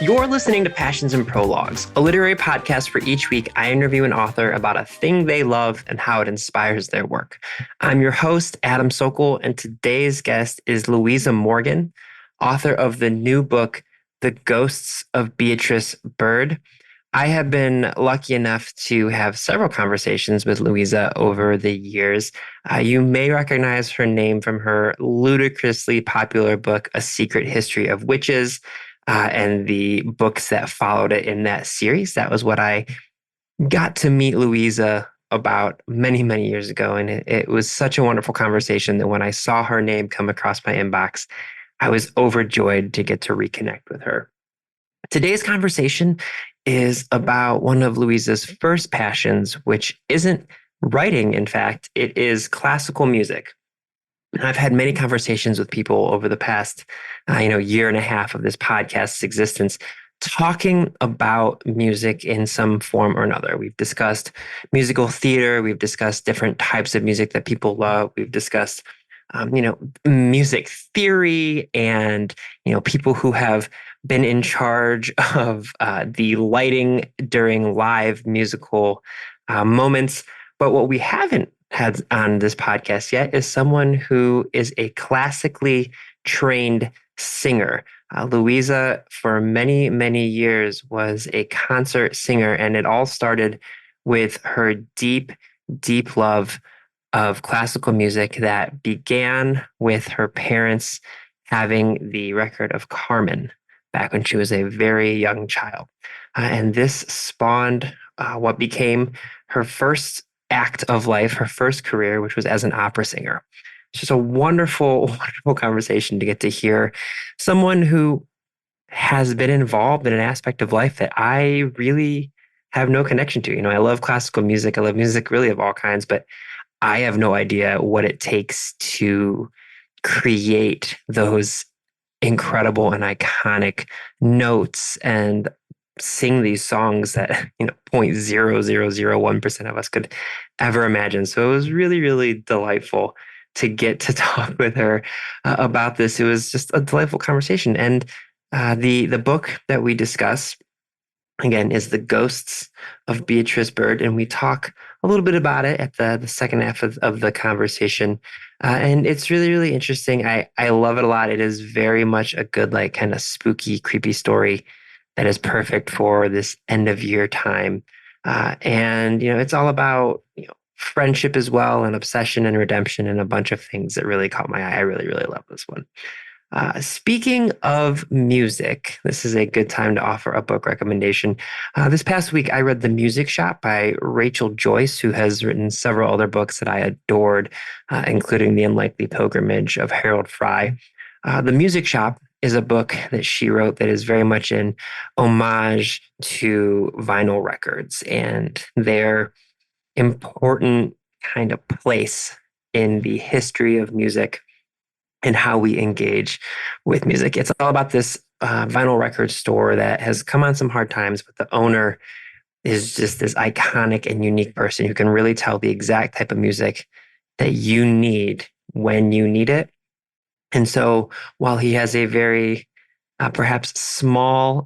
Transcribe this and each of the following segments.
You're listening to Passions and Prologues, a literary podcast where each week I interview an author about a thing they love and how it inspires their work. I'm your host, Adam Sokol, and today's guest is Louisa Morgan, author of the new book, The Ghosts of Beatrice Bird. I have been lucky enough to have several conversations with Louisa over the years. You may recognize her name from her ludicrously popular book, A Secret History of Witches, and the books that followed it in that series. That was what I got to meet Louisa about many, many years ago. And it was such a wonderful conversation that when I saw her name come across my inbox, I was overjoyed to get to reconnect with her. Today's conversation is about one of Louisa's first passions, which isn't writing, in fact, it is classical music. And I've had many conversations with people over the past, year and a half of this podcast's existence, talking about music in some form or another. We've discussed musical theater. We've discussed different types of music that people love. We've discussed, music theory and, people who have been in charge of the lighting during live musical moments. But what we haven't had on this podcast yet is someone who is a classically trained singer. Louisa, for many, many years, was a concert singer, and it all started with her deep, deep love of classical music that began with her parents having the record of Carmen back when she was a very young child. And this spawned what became her first act of life, her first career, which was as an opera singer. It's just a wonderful, wonderful conversation to get to hear someone who has been involved in an aspect of life that I really have no connection to. I love classical music. I love music really of all kinds, but I have no idea what it takes to create those incredible and iconic notes and sing these songs that 0.0001% of us could ever imagine. So it was really, really delightful to get to talk with her about this. It was just a delightful conversation. And the book that we discuss, again, is The Ghosts of Beatrice Bird. And we talk a little bit about it at the second half of the conversation. And it's really, really interesting. I love it a lot. It is very much a good, kind of spooky, creepy story that is perfect for this end of year time. And it's all about, friendship as well, and obsession and redemption and a bunch of things that really caught my eye. I really, really love this one. Speaking of music, this is a good time to offer a book recommendation. This past week, I read The Music Shop by Rachel Joyce, who has written several other books that I adored, including The Unlikely Pilgrimage of Harold Fry. The Music Shop is a book that she wrote that is very much in homage to vinyl records and their important kind of place in the history of music and how we engage with music. It's all about this vinyl record store that has come on some hard times, but the owner is just this iconic and unique person who can really tell the exact type of music that you need when you need it. And so while he has a very perhaps small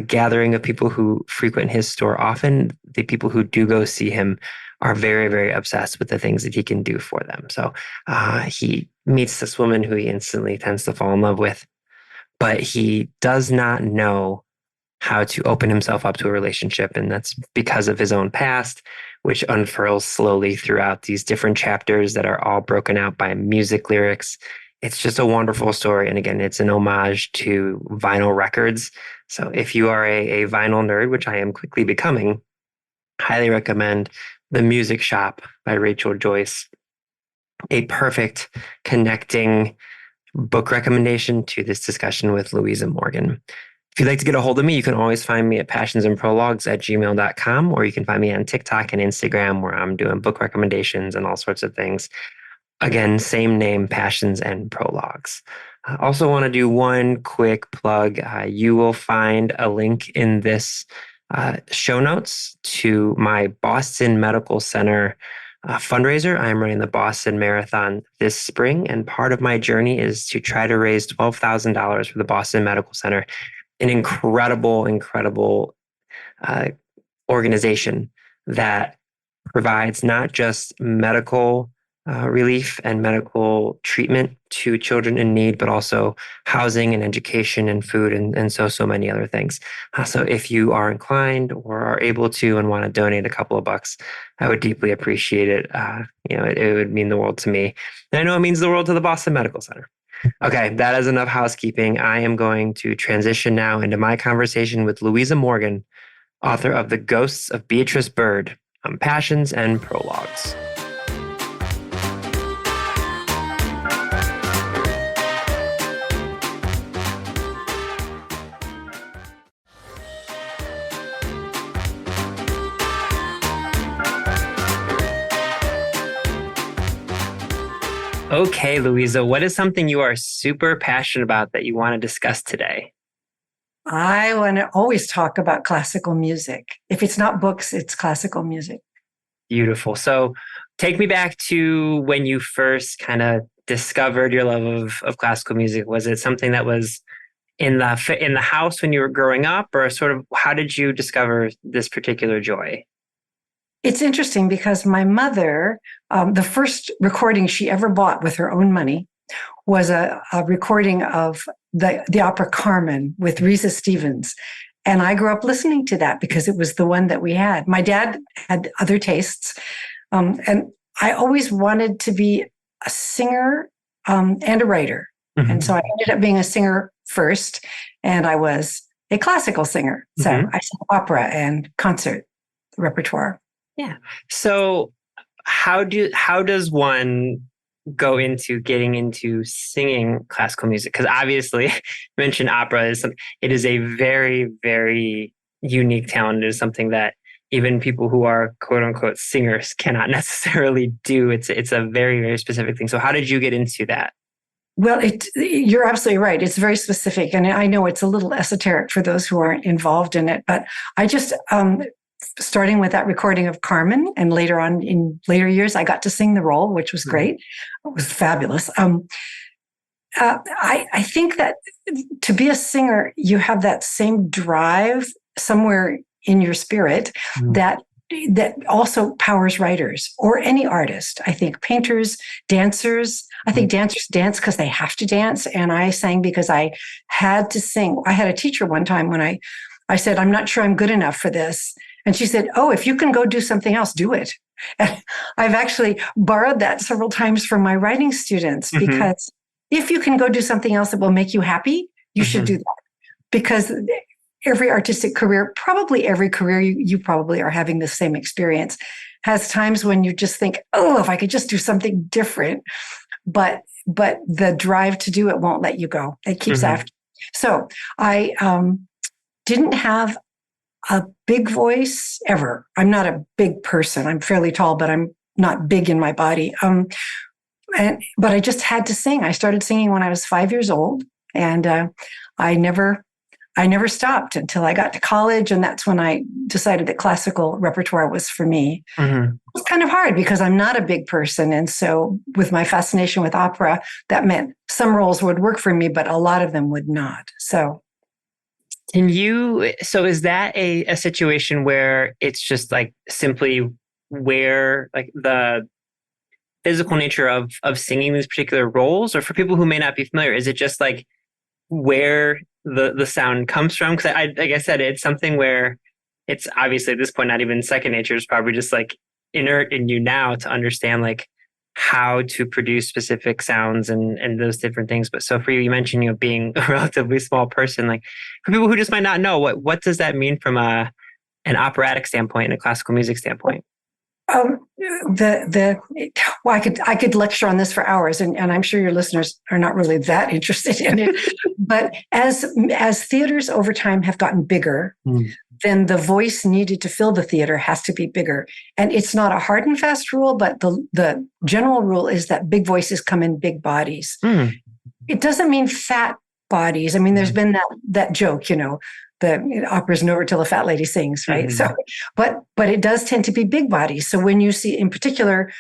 gathering of people who frequent his store often, the people who do go see him are very, very obsessed with the things that he can do for them. So he meets this woman who he instantly tends to fall in love with, but he does not know how to open himself up to a relationship. And that's because of his own past, which unfurls slowly throughout these different chapters that are all broken out by music lyrics. It's just a wonderful story. And again, it's an homage to vinyl records. So if you are a vinyl nerd, which I am quickly becoming, highly recommend The Music Shop by Rachel Joyce. A perfect connecting book recommendation to this discussion with Louisa Morgan. If you'd like to get a hold of me, you can always find me at passionsandprologues@gmail.com, or you can find me on TikTok and Instagram, where I'm doing book recommendations and all sorts of things. Again, same name, Passions and Prologues. I also want to do one quick plug. You will find a link in this show notes to my Boston Medical Center fundraiser. I'm running the Boston Marathon this spring, and part of my journey is to try to raise $12,000 for the Boston Medical Center an incredible uh, organization that provides not just medical relief and medical treatment to children in need, but also housing and education and food and so many other things. So if you are inclined or are able to and want to donate a couple of bucks, I would deeply appreciate it. It would mean the world to me. And I know it means the world to the Boston Medical Center. Okay, that is enough housekeeping. I am going to transition now into my conversation with Louisa Morgan, author of The Ghosts of Beatrice Bird, Passions and Prologues. Okay, Louisa, what is something you are super passionate about that you want to discuss today? I want to always talk about classical music. If it's not books, it's classical music. Beautiful. So take me back to when you first kind of discovered your love of classical music. Was it something that was in the house when you were growing up, or sort of how did you discover this particular joy? It's interesting because my mother, the first recording she ever bought with her own money was a recording of the opera Carmen with Risa Stevens. And I grew up listening to that because it was the one that we had. My dad had other tastes. And I always wanted to be a singer and a writer. Mm-hmm. And so I ended up being a singer first, and I was a classical singer. So I sang opera and concert repertoire. Yeah. So how does one go into getting into singing classical music? Because obviously you mentioned opera it is a very, very unique talent. It is something that even people who are quote unquote singers cannot necessarily do. It's a very, very specific thing. So how did you get into that? Well, you're absolutely right. It's very specific. And I know it's a little esoteric for those who aren't involved in it, but I just, starting with that recording of Carmen, and later on in later years, I got to sing the role, which was great. It was fabulous. I think that to be a singer, you have that same drive somewhere in your spirit that also powers writers or any artist. I think painters, dancers, I think dancers dance because they have to dance. And I sang because I had to sing. I had a teacher one time when I said, I'm not sure I'm good enough for this. And she said, oh, if you can go do something else, do it. And I've actually borrowed that several times from my writing students, because if you can go do something else that will make you happy, you should do that. Because every artistic career, probably every career, you probably are having the same experience, has times when you just think, oh, if I could just do something different. But the drive to do it won't let you go. It keeps after. So I didn't have a big voice ever. I'm not a big person. I'm fairly tall, but I'm not big in my body. But I just had to sing. I started singing when I was 5 years old, and I never stopped until I got to college, and that's when I decided that classical repertoire was for me. It was kind of hard because I'm not a big person, and so with my fascination with opera, that meant some roles would work for me, but a lot of them would not. So is that a situation where it's just like simply where like the physical nature of singing these particular roles, or for people who may not be familiar, is it just like where the sound comes from? Because like I said, it's something where it's obviously at this point not even second nature. It's probably just like inert in you now to understand like how to produce specific sounds and those different things. But so for you mentioned, being a relatively small person, like for people who just might not know, what does that mean from an operatic standpoint and a classical music standpoint? I could lecture on this for hours, and I'm sure your listeners are not really that interested in it. But as theaters over time have gotten bigger, then the voice needed to fill the theater has to be bigger. And it's not a hard and fast rule, but the general rule is that big voices come in big bodies. It doesn't mean fat bodies. I mean, there's been that joke, the opera's over till a fat lady sings, right? So, but it does tend to be big bodies. So when you see, in particular,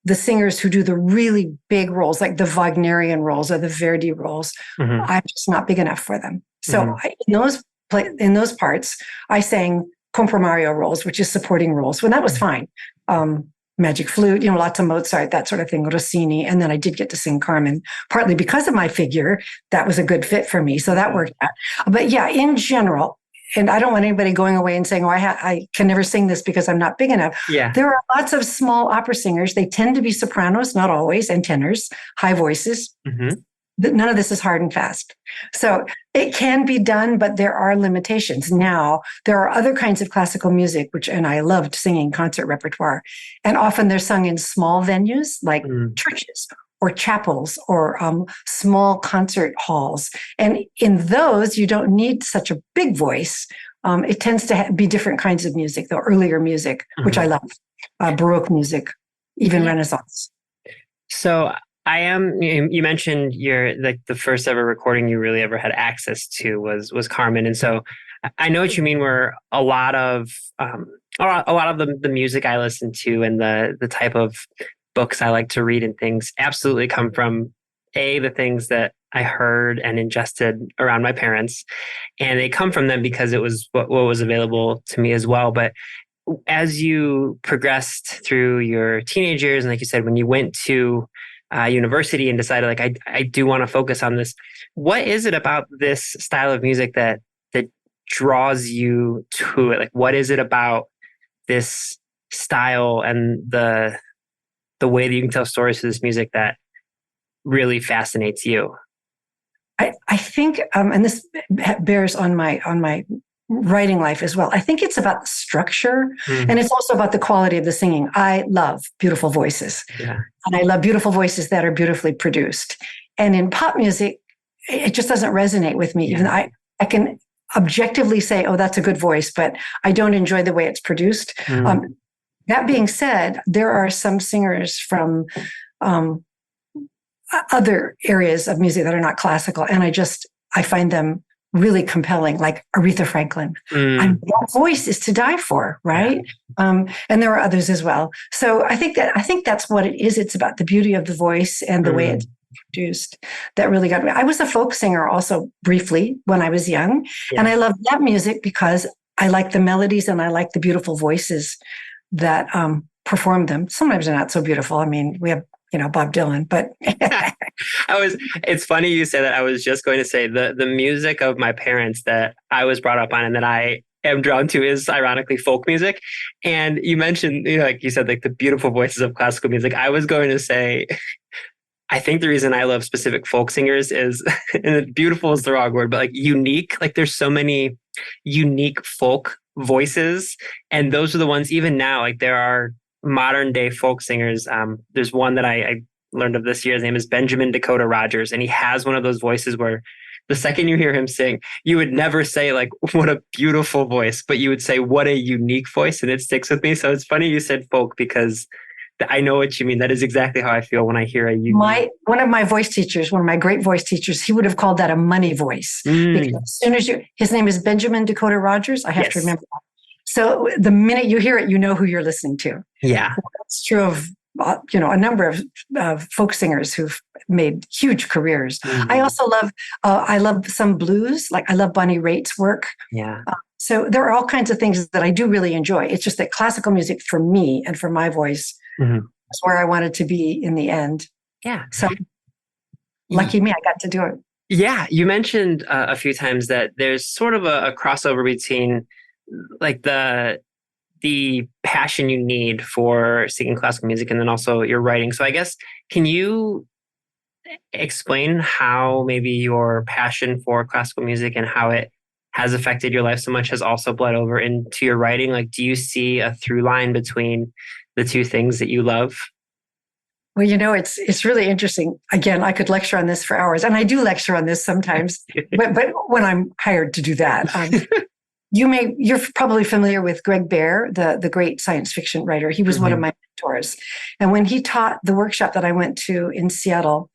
the singers who do the really big roles, like the Wagnerian roles or the Verdi roles, I'm just not big enough for them. So in those in those parts, I sang comprimario roles, which is supporting roles. When that was fine. Magic flute, lots of Mozart, that sort of thing, Rossini. And then I did get to sing Carmen, partly because of my figure. That was a good fit for me. So that worked out. But yeah, in general, and I don't want anybody going away and saying, I can never sing this because I'm not big enough. Yeah. There are lots of small opera singers. They tend to be sopranos, not always, and tenors, high voices. Mm-hmm. None of this is hard and fast. So it can be done, but there are limitations. Now, there are other kinds of classical music, and I loved singing concert repertoire. And often they're sung in small venues like churches or chapels or small concert halls. And in those, you don't need such a big voice. It tends to be different kinds of music, the earlier music, which I love, Baroque music, even Renaissance. So you mentioned the first ever recording you really ever had access to was Carmen. And so I know what you mean, where a lot of the music I listen to and the type of books I like to read and things absolutely come from the things that I heard and ingested around my parents. And they come from them because it was what was available to me as well. But as you progressed through your teenage years, and like you said, when you went to university and decided I do want to focus on this, what is it about this style of music that draws you to it? Like, what is it about this style and the way that you can tell stories through this music that really fascinates you? I think, and this bears on my writing life as well. I think it's about the structure, and it's also about the quality of the singing. I love beautiful voices, and I love beautiful voices that are beautifully produced. And in pop music, it just doesn't resonate with me. Even I can objectively say, "Oh, that's a good voice," but I don't enjoy the way it's produced. That being said, there are some singers from other areas of music that are not classical, and I find them really compelling, like Aretha Franklin. That voice is to die for, right? And there are others as well. So I think that's what it is. It's about the beauty of the voice and the way it's produced that really got me. I was a folk singer also briefly when I was young, and I loved that music because I like the melodies and I like the beautiful voices that perform them. Sometimes they're not so beautiful. I mean, we have Bob Dylan, but it's funny you say that. I was just going to say the music of my parents that I was brought up on and that I am drawn to is ironically folk music. And you mentioned, like you said, like the beautiful voices of classical music. I was going to say, I think the reason I love specific folk singers is, and beautiful is the wrong word, but like unique, like there's so many unique folk voices. And those are the ones, even now, like there are modern day folk singers. There's one that I learned of this year. His name is Benjamin Dakota Rogers. And he has one of those voices where the second you hear him sing, you would never say like, what a beautiful voice, but you would say, what a unique voice. And it sticks with me. So it's funny you said folk because I know what you mean. That is exactly how I feel when I hear a unique. One of my great voice teachers, he would have called that a money voice. Because as soon as his name is Benjamin Dakota Rogers. I have to remember that. So the minute you hear it, you know who you're listening to. Yeah. That's true of, a number of folk singers who've made huge careers. I also love some blues. Like I love Bonnie Raitt's work. Yeah. So there are all kinds of things that I do really enjoy. It's just that classical music for me and for my voice is where I wanted to be in the end. Yeah. So lucky me, I got to do it. Yeah. You mentioned a few times that there's sort of a crossover between like the passion you need for singing classical music and then also your writing. So I guess, can you explain how maybe your passion for classical music and how it has affected your life so much has also bled over into your writing? Like, do you see a through line between the two things that you love? Well, it's really interesting. Again, I could lecture on this for hours, and I do lecture on this sometimes, but when I'm hired to do that. You're probably familiar with Greg Bear, the great science fiction writer. He was one of my mentors. And when he taught the workshop that I went to in Seattle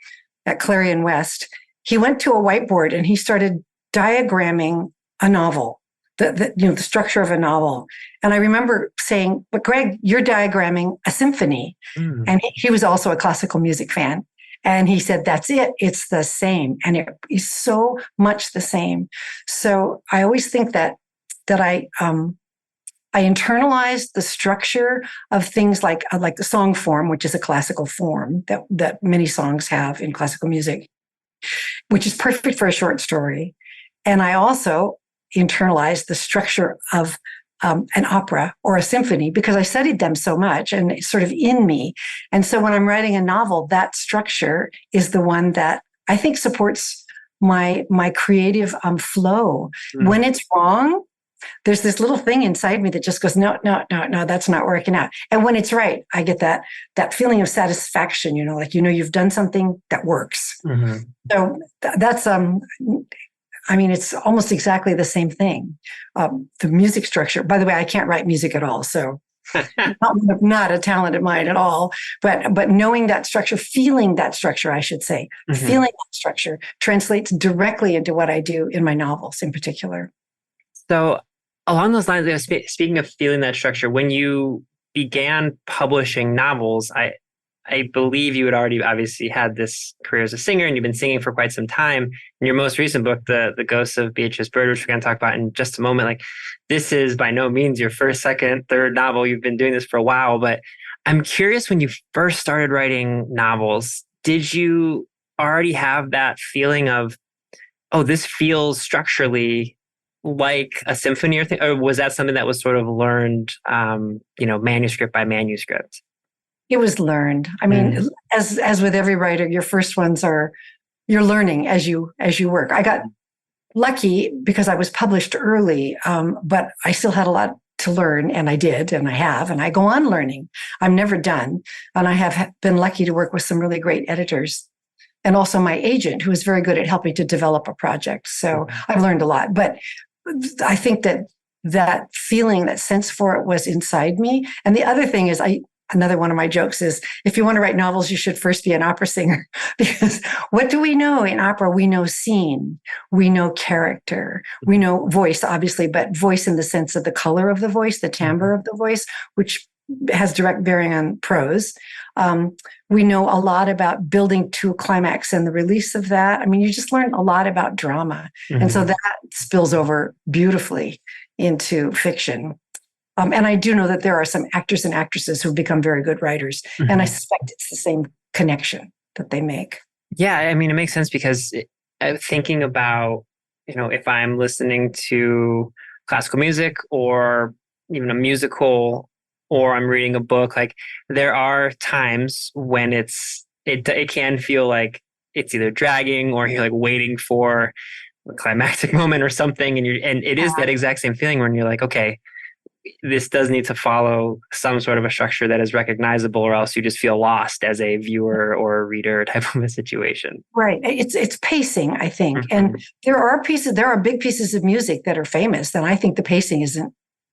at Clarion West, he went to a whiteboard and he started diagramming a novel, the structure of a novel. And I remember saying, but Greg, you're diagramming a symphony. And he was also a classical music fan. And he said, that's it. It's the same. And it is so much the same. So I always think that I internalized the structure of things like the song form, which is a classical form that many songs have in classical music, which is perfect for a short story. And I also internalized the structure of an opera or a symphony because I studied them so much and it's sort of in me. And so when I'm writing a novel, that structure is the one that I think supports my creative flow. When it's wrong, there's this little thing inside me that just goes, no, that's not working out. And when it's right, I get that feeling of satisfaction, like, you've done something that works. Mm-hmm. So that's, it's almost exactly the same thing. The music structure, by the way, I can't write music at all. So not a talent of mine at all, but knowing that structure, feeling that structure, I should say, feeling that structure translates directly into what I do in my novels in particular. So along those lines, speaking of feeling that structure, when you began publishing novels, I believe you had already obviously had this career as a singer and you've been singing for quite some time. In your most recent book, the Ghosts of Beatrice Bird, which we're going to talk about in just a moment, like this is by no means your first, second, third novel. You've been doing this for a while, but I'm curious, when you first started writing novels, did you already have that feeling of, oh, this feels structurally like a symphony or was that something that was sort of learned, manuscript by manuscript? It was learned. I mean, as with every writer, your first ones you're learning as you work. I got lucky because I was published early, but I still had a lot to learn, and I did, and I have, and I go on learning. I'm never done, and I have been lucky to work with some really great editors, and also my agent, who is very good at helping to develop a project. So I've learned a lot, but I think that feeling, that sense for it was inside me. And the other thing is, another one of my jokes is, if you want to write novels, you should first be an opera singer, because what do we know in opera? We know scene, we know character, we know voice, obviously, but voice in the sense of the color of the voice, the timbre of the voice, which has direct bearing on prose. We know a lot about building to a climax and the release of that. I mean, you just learn a lot about drama. And so that spills over beautifully into fiction. And I do know that there are some actors and actresses who've become very good writers. And I suspect it's the same connection that they make. Yeah, I mean, it makes sense because thinking about, if I'm listening to classical music or even a musical, or I'm reading a book, like there are times when it can feel like it's either dragging or you're like waiting for a climactic moment or something. And it is that exact same feeling when you're like, okay, this does need to follow some sort of a structure that is recognizable, or else you just feel lost as a viewer or a reader type of a situation. Right. It's pacing, I think. And there are big pieces of music that are famous, and I think the pacing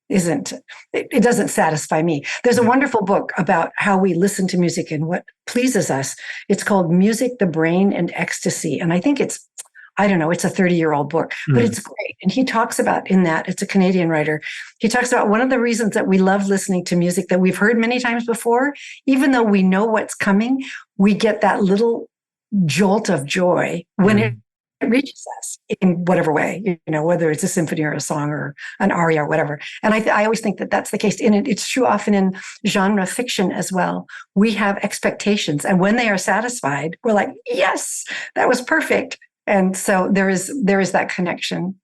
it doesn't satisfy me. There's a wonderful book about how we listen to music and what pleases us. It's called Music, the Brain, and Ecstasy. And I think it's a 30-year-old book, but it's great. And he talks about it's a Canadian writer. He talks about one of the reasons that we love listening to music that we've heard many times before, even though we know what's coming, we get that little jolt of joy when it reaches us in whatever way, whether it's a symphony or a song or an aria or whatever. And I always think that that's the case. And it's true often in genre fiction as well. We have expectations. And when they are satisfied, we're like, yes, that was perfect. And so there is that connection.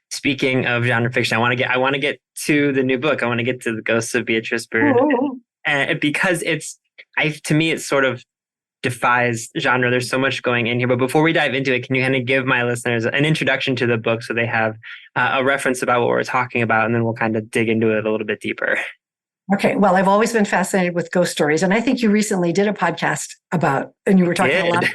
Speaking of genre fiction, I want to get to the new book. I want to get to the Ghosts of Beatrice Bird, because to me, it sort of defies genre. There's so much going in here. But before we dive into it, can you kind of give my listeners an introduction to the book so they have a reference about what we're talking about, and then we'll kind of dig into it a little bit deeper? Okay. Well, I've always been fascinated with ghost stories, and I think you recently did a podcast and you were talking a lot.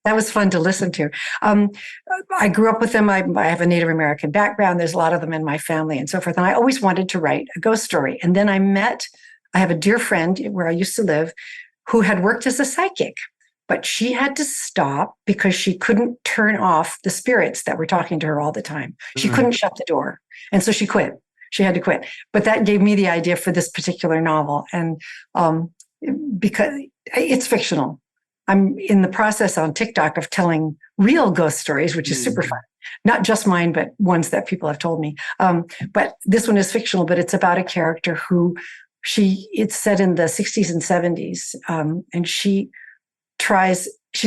That was fun to listen to. I grew up with them. I have a Native American background. There's a lot of them in my family and so forth. And I always wanted to write a ghost story. And then I have a dear friend where I used to live who had worked as a psychic, but she had to stop because she couldn't turn off the spirits that were talking to her all the time. She couldn't shut the door. And so she quit. She had to quit. But that gave me the idea for this particular novel. And because it's fictional. I'm in the process on TikTok of telling real ghost stories, which is super fun. Not just mine, but ones that people have told me. But this one is fictional, but it's about a character who it's set in the 60s and 70s. And she's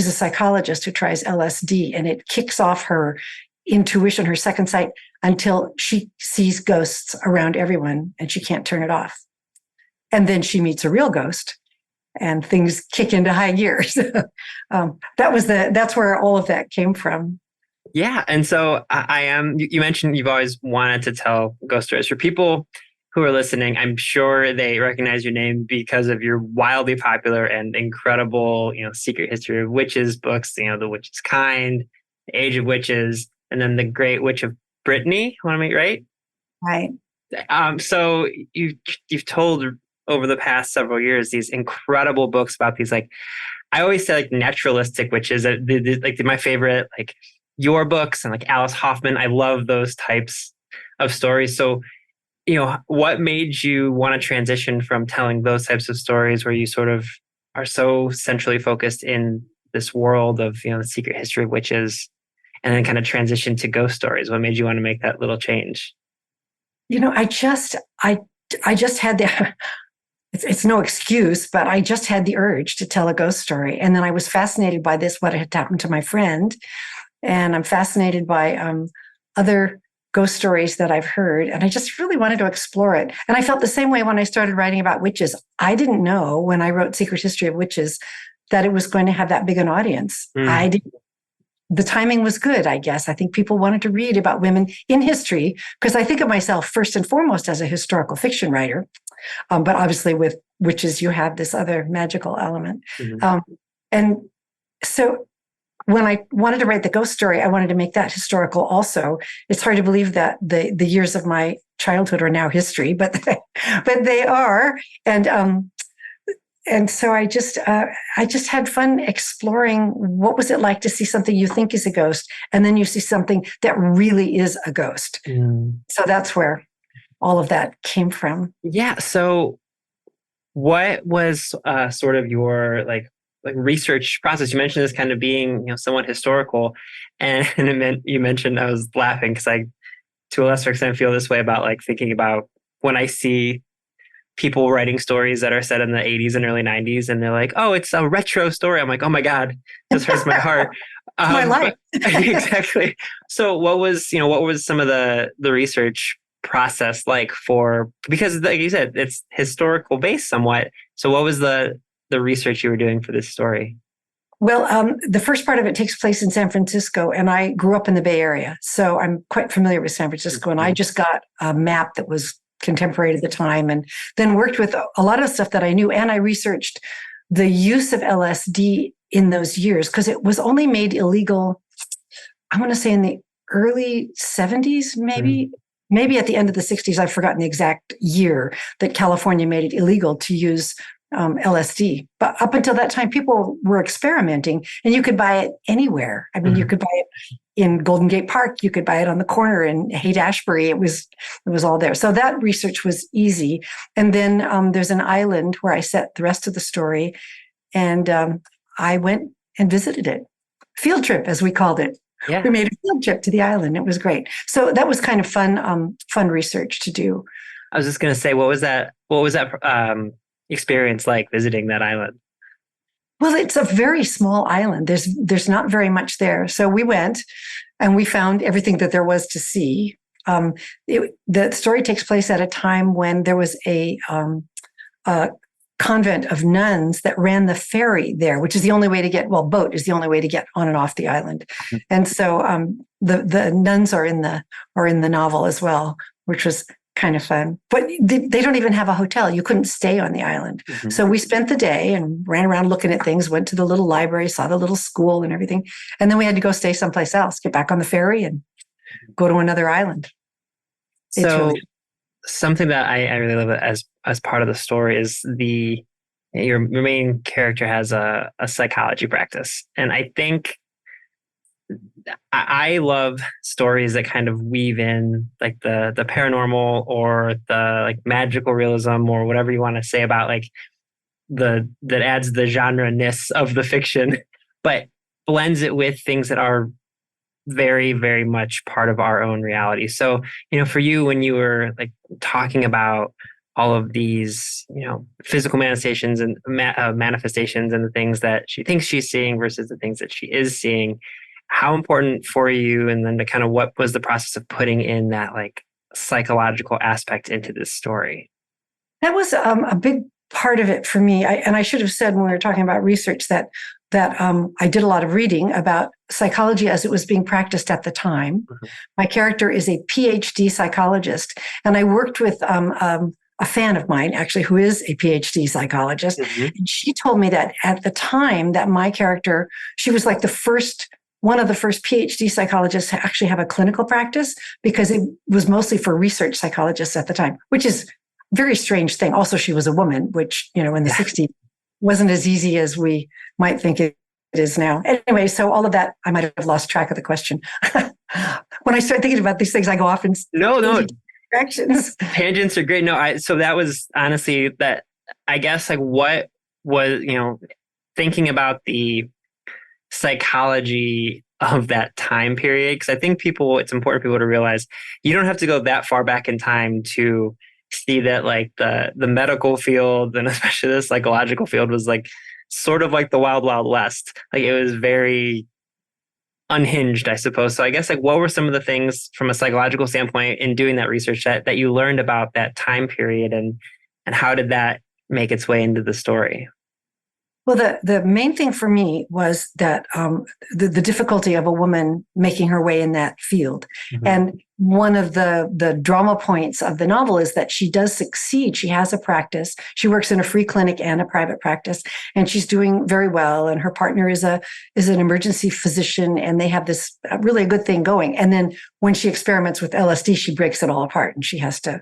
a psychologist who tries LSD, and it kicks off her intuition, her second sight, until she sees ghosts around everyone and she can't turn it off. And then she meets a real ghost and things kick into high gears. That's where all of that came from. Yeah. And so you mentioned you've always wanted to tell ghost stories. For people who are listening, I'm sure they recognize your name because of your wildly popular and incredible, Secret History of Witches books, The Witch's Kind, The Age of Witches, and then The Great Witch of Brittany. Want to make right? Right. So you've told over the past several years these incredible books about these, like, I always say, like, naturalistic witches. My favorite, like your books and like Alice Hoffman. I love those types of stories. So, what made you want to transition from telling those types of stories where you sort of are so centrally focused in this world of, the secret history of witches, and then kind of transition to ghost stories? What made you want to make that little change? I just had the, it's no excuse, but I just had the urge to tell a ghost story. And then I was fascinated by what had happened to my friend. And I'm fascinated by other ghost stories that I've heard. And I just really wanted to explore it. And I felt the same way when I started writing about witches. I didn't know when I wrote Secret History of Witches that it was going to have that big an audience. The timing was good, I guess. I think people wanted to read about women in history, because I think of myself first and foremost as a historical fiction writer. But obviously with witches, you have this other magical element. And so when I wanted to write the ghost story, I wanted to make that historical also. It's hard to believe that the years of my childhood are now history, but they are. And so I just had fun exploring what was it like to see something you think is a ghost, and then you see something that really is a ghost. So that's where all of that came from. Yeah. So what was sort of your like research process? You mentioned this kind of being, somewhat historical, and you mentioned, I was laughing because I, to a lesser extent, feel this way about like thinking about when I see people writing stories that are set in the 80s and early 90s, and they're like, oh, it's a retro story. I'm like, oh my God, this hurts my heart. My life. Exactly. So what was some of the research process like because like you said, it's historical based somewhat. So what was the research you were doing for this story? Well, the first part of it takes place in San Francisco, and I grew up in the Bay Area. So I'm quite familiar with San Francisco, and I just got a map that was contemporary at the time, and then worked with a lot of stuff that I knew. And I researched the use of LSD in those years, because it was only made illegal, I want to say in the early 70s, maybe at the end of the 60s. I've forgotten the exact year that California made it illegal to use LSD. But up until that time, people were experimenting, and you could buy it anywhere. I mean, you could buy it in Golden Gate Park. You could buy it on the corner in Haight-Ashbury. It was all there. So that research was easy. And then there's an island where I set the rest of the story, and I went and visited it. Field trip, as we called it. Yeah. We made a field trip to the island. It was great. So that was kind of fun research to do. I was just going to say, what was that experience like visiting that island? Well, it's a very small island. There's not very much there. So we went and we found everything that there was to see. The story takes place at a time when there was a convent of nuns that ran the ferry there, which is the only way to get, boat is the only way to get on and off the island. And so the nuns are in the novel as well, which was kind of fun. But they don't even have a hotel. You couldn't stay on the island. So we spent the day and ran around looking at things, went to the little library, saw the little school and everything. And then we had to go stay someplace else, get back on the ferry and go to another island. So something that I really love as part of the story is your main character has a psychology practice. And I think I love stories that kind of weave in like the paranormal or the like magical realism or whatever you want to say about like that adds the genre-ness of the fiction, but blends it with things that are very, very much part of our own reality. So, for you, when you were like talking about all of these, physical manifestations and manifestations and the things that she thinks she's seeing versus the things that she is seeing, how important for you, and then the kind of what was the process of putting in that like psychological aspect into this story? That was a big part of it for me. And I should have said when we were talking about research that I did a lot of reading about psychology as it was being practiced at the time. Mm-hmm. My character is a PhD psychologist, and I worked with a fan of mine, actually, who is a PhD psychologist. Mm-hmm. And she told me that at the time that my character, she was like one of the first PhD psychologists to actually have a clinical practice, because it was mostly for research psychologists at the time, which is a very strange thing. Also, she was a woman, which, in the 60s wasn't as easy as we might think it is now. Anyway, so all of that, I might have lost track of the question. When I start thinking about these things, I go off in no directions. Tangents are great. No, so that was honestly that, I guess, like what was, thinking about the psychology of that time period, because I think it's important for people to realize you don't have to go that far back in time to see that like the medical field, and especially the psychological field, was like sort of like the wild, wild west. Like it was very unhinged, I suppose. So I guess like what were some of the things from a psychological standpoint in doing that research that you learned about that time period, and how did that make its way into the story? Well, the main thing for me was that the difficulty of a woman making her way in that field. Mm-hmm. And one of the drama points of the novel is that she does succeed. She has a practice. She works in a free clinic and a private practice, and she's doing very well. And her partner is an emergency physician, and they have this really a good thing going. And then when she experiments with LSD, she breaks it all apart, and she has to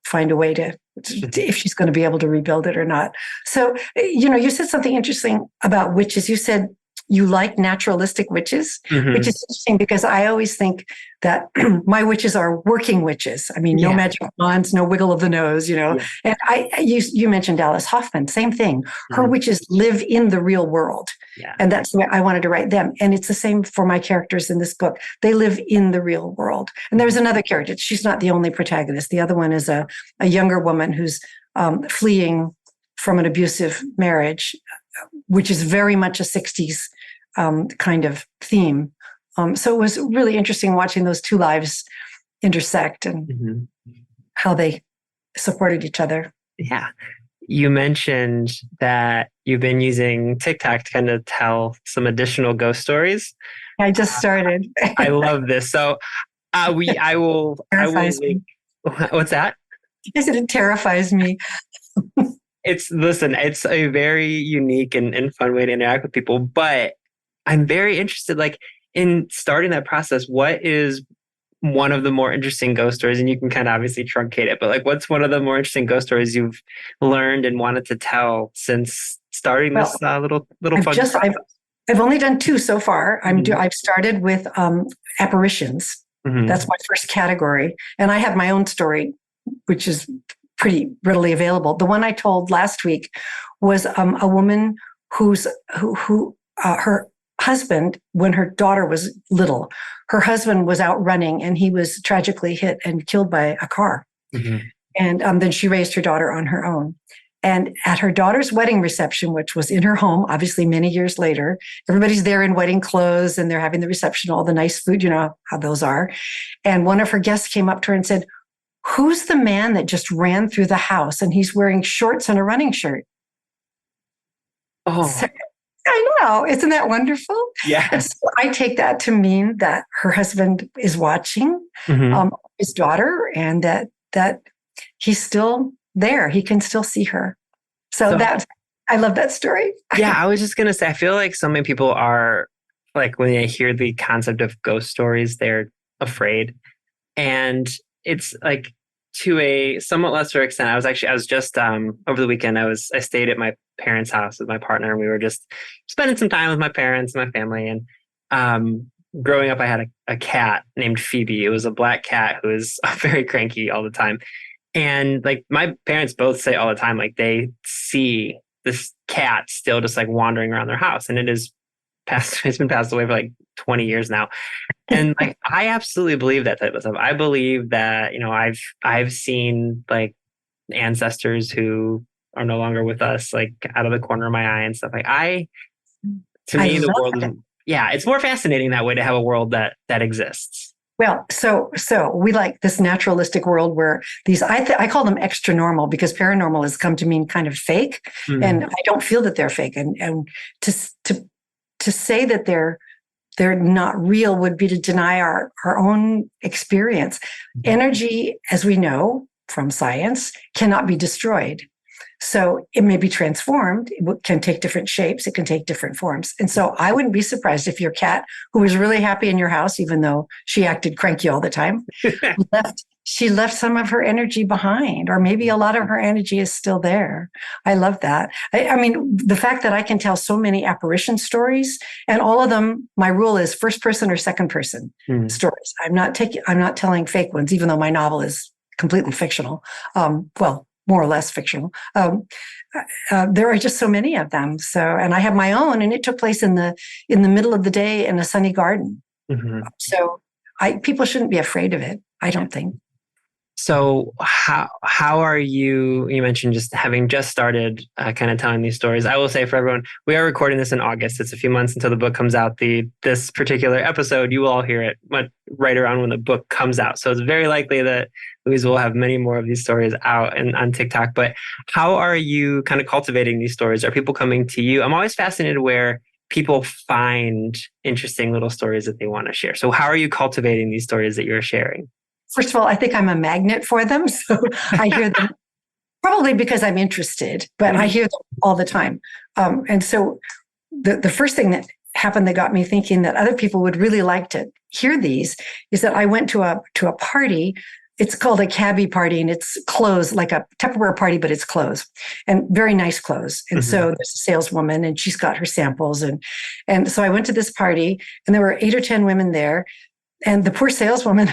find a way to if she's going to be able to rebuild it or not. So, you said something interesting about witches. You said you like naturalistic witches, mm-hmm. which is interesting because I always think that my witches are working witches. I mean, no magic wands, no wiggle of the nose, Yeah. And you mentioned Alice Hoffman, same thing. Her mm-hmm. witches live in the real world. Yeah. And that's the way I wanted to write them. And it's the same for my characters in this book. They live in the real world. And there's another character. She's not the only protagonist. The other one is a younger woman who's fleeing from an abusive marriage, which is very much a 60s kind of theme. So it was really interesting watching those two lives intersect and mm-hmm. how they supported each other. Yeah. You mentioned that you've been using TikTok to kind of tell some additional ghost stories. I just started. I love this. So I will me. What's that? I said it terrifies me. It's a very unique and fun way to interact with people, but I'm very interested, like, in starting that process. What is one of the more interesting ghost stories? And you can kind of obviously truncate it, but like, what's one of the more interesting ghost stories you've learned and wanted to tell since starting this little fun? I've only done 2 so far. I've started with apparitions. Mm-hmm. That's my first category, and I have my own story, which is pretty readily available. The one I told last week was a woman who her husband, when her daughter was little, her husband was out running and he was tragically hit and killed by a car. Mm-hmm. And then she raised her daughter on her own. And at her daughter's wedding reception, which was in her home, obviously many years later, everybody's there in wedding clothes and they're having the reception, all the nice food, you know how those are. And one of her guests came up to her and said, "Who's the man that just ran through the house and he's wearing shorts and a running shirt?" Oh, so, I know. Isn't that wonderful? Yeah. So I take that to mean that her husband is watching mm-hmm. His daughter, and that he's still there. He can still see her. So I love that story. Yeah, I was just going to say, I feel like so many people are like, when they hear the concept of ghost stories, they're afraid. And it's like, to a somewhat lesser extent, I was just over the weekend, I stayed at my parents' house with my partner, and we were just spending some time with my parents and my family. And growing up, I had a cat named Phoebe. It was a black cat who was very cranky all the time. And like, my parents both say all the time, like, they see this cat still just like wandering around their house, and it is past. It's been passed away for like 20 years now, and like I absolutely believe that type of stuff. I believe that I've seen like ancestors who are no longer with us, like out of the corner of my eye and stuff. Like to I me, the love world is, it. yeah, it's more fascinating that way to have a world that exists. Well, so we like this naturalistic world where these I call them extra normal because paranormal has come to mean kind of fake, and Mm. I don't feel that they're fake. And to to to say that they're not real would be to deny our own experience. Energy, as we know from science, cannot be destroyed. So it may be transformed. It can take different shapes. It can take different forms. And so I wouldn't be surprised if your cat, who was really happy in your house, even though she acted cranky all the time, she left some of her energy behind, or maybe a lot of her energy is still there. I love that. I mean, the fact that I can tell so many apparition stories, and all of them, my rule is first person or second person stories. I'm not telling fake ones, even though my novel is completely fictional. Well, more or less fictional. There are just so many of them. So, and I have my own, and it took place in the middle of the day in a sunny garden. Mm-hmm. So, people shouldn't be afraid of it. I don't think. So how are you? You mentioned just having just started kind of telling these stories. I will say for everyone, we are recording this in August. It's a few months until the book comes out. This particular episode, you will all hear it right around when the book comes out. So it's very likely that Louise will have many more of these stories out and on TikTok. But how are you kind of cultivating these stories? Are people coming to you? I'm always fascinated where people find interesting little stories that they want to share. So how are you cultivating these stories that you're sharing? First of all, I think I'm a magnet for them. So I hear them probably because I'm interested, but I hear them all the time. And so the first thing that happened that got me thinking that other people would really like to hear these is that I went to a party. It's called a cabbie party, and it's clothes, like a Tupperware party, but it's clothes, and very nice clothes. And so there's a saleswoman, and she's got her samples. And so I went to this party, and there were 8 or 10 women there. And the poor saleswoman,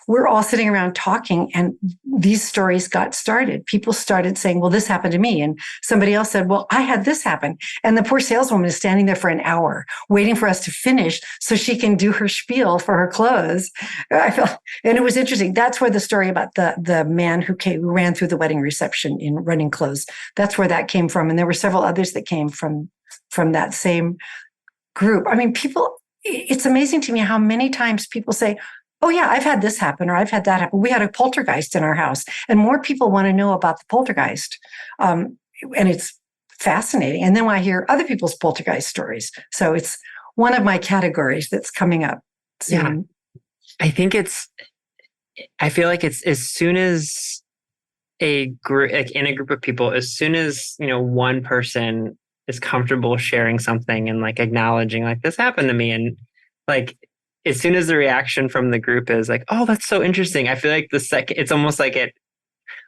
we're all sitting around talking, and these stories got started. People started saying, well, this happened to me. And somebody else said, well, I had this happen. And the poor saleswoman is standing there for an hour waiting for us to finish so she can do her spiel for her clothes. And it was interesting. That's where the story about the man who ran through the wedding reception in running clothes, that's where that came from. And there were several others that came from that same group. I mean, it's amazing to me how many times people say, oh, yeah, I've had this happen, or I've had that happen. We had a poltergeist in our house, and more people want to know about the poltergeist. And it's fascinating. And then when I hear other people's poltergeist stories. So it's one of my categories that's coming up soon. Yeah. I feel like it's as soon as a group, like in a group of people, as soon as, one person is comfortable sharing something and like acknowledging like this happened to me, and like, as soon as the reaction from the group is like, oh, that's so interesting. I feel like it's almost like it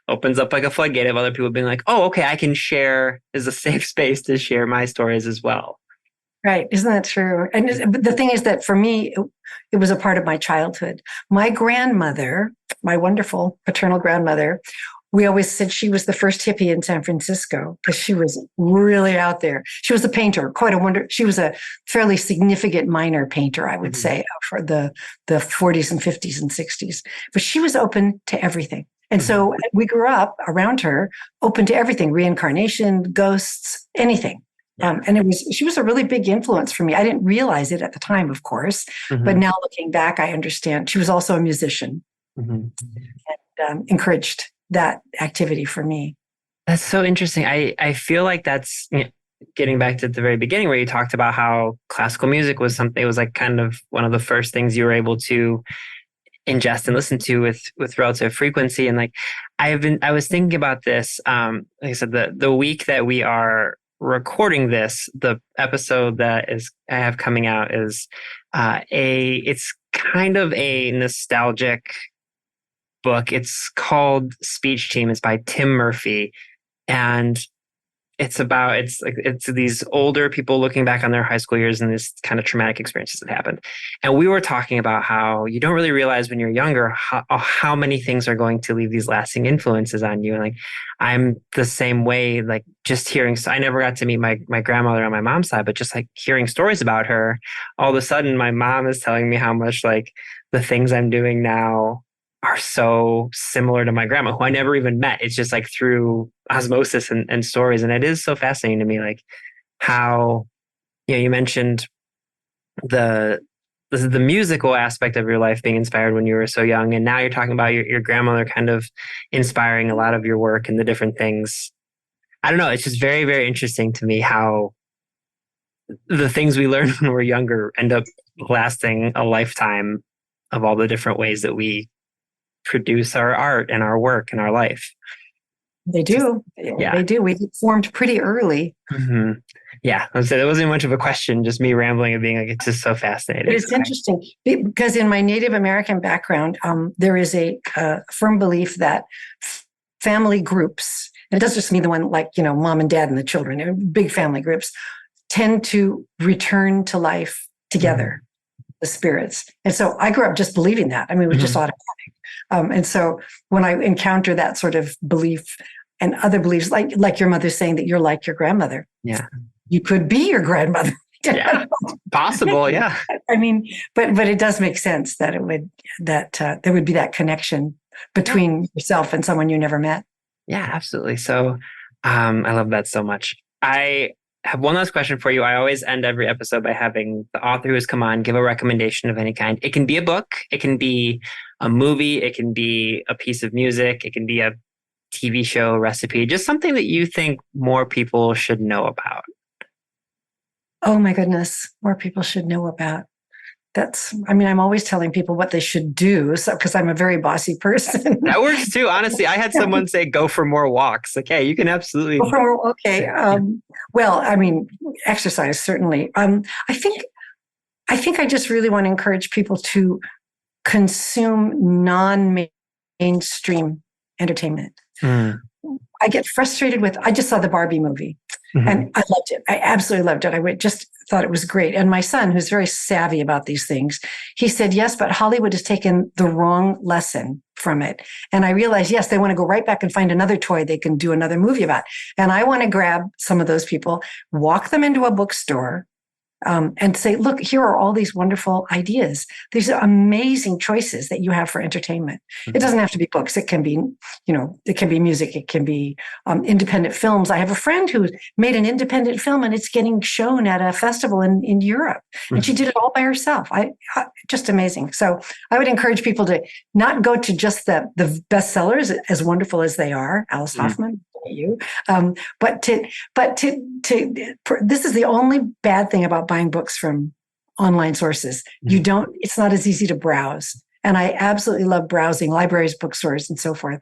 opens up like a floodgate of other people being like, oh, okay, I can share, is a safe space to share my stories as well. Right. Isn't that true? And the thing is that for me, it was a part of my childhood. My grandmother, my wonderful paternal grandmother, we always said she was the first hippie in San Francisco because she was really out there. She was a painter, quite a wonder. She was a fairly significant minor painter, I would say, for the 40s and 50s and 60s. But she was open to everything. And so we grew up around her, open to everything, reincarnation, ghosts, anything. And she was a really big influence for me. I didn't realize it at the time, of course, but now looking back, I understand. She was also a musician and encouraged that activity for me. That's so interesting. I feel like that's getting back to the very beginning where you talked about how classical music was something, it was like kind of one of the first things you were able to ingest and listen to with relative frequency. And like, I was thinking about this, like I said, the week that we are recording this, the episode that I have coming out is it's kind of a nostalgic book. It's called Speech Team. It's by Tim Murphy. And it's these older people looking back on their high school years and this kind of traumatic experiences that happened. And we were talking about how you don't really realize when you're younger how many things are going to leave these lasting influences on you. And like, I'm the same way, like just hearing, I never got to meet my grandmother on my mom's side, but just like hearing stories about her, all of a sudden my mom is telling me how much like the things I'm doing now are so similar to my grandma, who I never even met. It's just like through osmosis and stories. And it is so fascinating to me, like how, you mentioned the musical aspect of your life being inspired when you were so young. And now you're talking about your grandmother kind of inspiring a lot of your work and the different things. I don't know. It's just very, very interesting to me how the things we learn when we're younger end up lasting a lifetime of all the different ways that we produce our art and our work and our life. They do. Yeah. They do. We formed pretty early. Mm-hmm. Yeah. So there wasn't much of a question, just me rambling and being like, it's just so fascinating. But it's interesting because in my Native American background, there is a firm belief that family groups, and it doesn't just mean the one like, mom and dad and the children, big family groups, tend to return to life together, the spirits. And so I grew up just believing that. I mean, it was just automatic. And so when I encounter that sort of belief and other beliefs, like your mother saying that you're like your grandmother. Yeah. You could be your grandmother. Yeah. Possible. Yeah. I mean, but it does make sense that there would be that connection between yourself and someone you never met. Yeah, absolutely. So I love that so much. I have one last question for you. I always end every episode by having the author who has come on give a recommendation of any kind. It can be a book, it can be a movie, it can be a piece of music, it can be a TV show, recipe, just something that you think more people should know about. Oh my goodness, more people should know about. I'm always telling people what they should do. So, because I'm a very bossy person. That works too. Honestly, I had someone say, go for more walks. Like, hey, you can absolutely. Okay. Well, I mean, exercise, certainly. I think I just really want to encourage people to consume non-mainstream entertainment. I get frustrated I just saw the Barbie movie. And I loved it. I absolutely loved it. I just thought it was great. And my son, who's very savvy about these things, he said, yes, but Hollywood has taken the wrong lesson from it. And I realized, yes, they want to go right back and find another toy they can do another movie about. And I want to grab some of those people, walk them into a bookstore, and say, look, here are all these wonderful ideas. These are amazing choices that you have for entertainment. It doesn't have to be books. It can be, it can be music. It can be independent films. I have a friend who made an independent film and it's getting shown at a festival in Europe. And she did it all by herself. Just amazing. So I would encourage people to not go to just the bestsellers, as wonderful as they are, Alice Hoffman, but this is the only bad thing about buying books from online sources. It's not as easy to browse. And I absolutely love browsing libraries, bookstores, and so forth,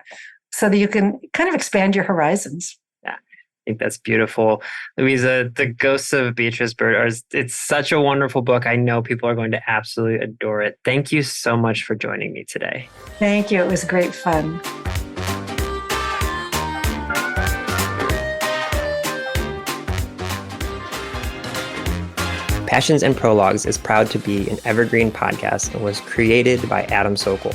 so that you can kind of expand your horizons. Yeah, I think that's beautiful. Louisa, The Ghosts of Beatrice Bird, it's such a wonderful book. I know people are going to absolutely adore it. Thank you so much for joining me today. Thank you. It was great fun. Passions and Prologues is proud to be an evergreen podcast and was created by Adam Sokol.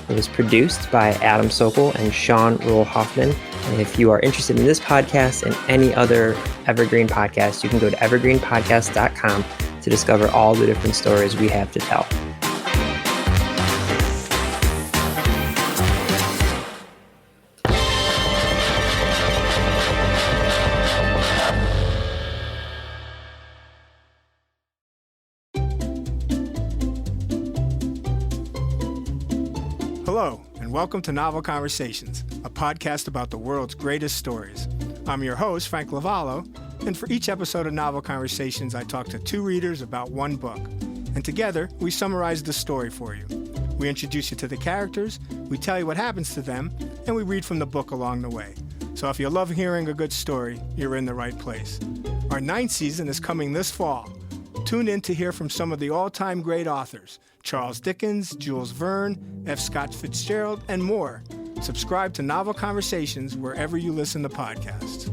It was produced by Adam Sokol and Sean Rule Hoffman. And if you are interested in this podcast and any other evergreen podcast, you can go to evergreenpodcast.com to discover all the different stories we have to tell. Hello, and welcome to Novel Conversations, a podcast about the world's greatest stories. I'm your host, Frank Lavallo, and for each episode of Novel Conversations, I talk to two readers about one book. And together, we summarize the story for you. We introduce you to the characters, we tell you what happens to them, and we read from the book along the way. So if you love hearing a good story, you're in the right place. Our 9th season is coming this fall. Tune in to hear from some of the all-time great authors, Charles Dickens, Jules Verne, F. Scott Fitzgerald, and more. Subscribe to Novel Conversations wherever you listen to podcasts.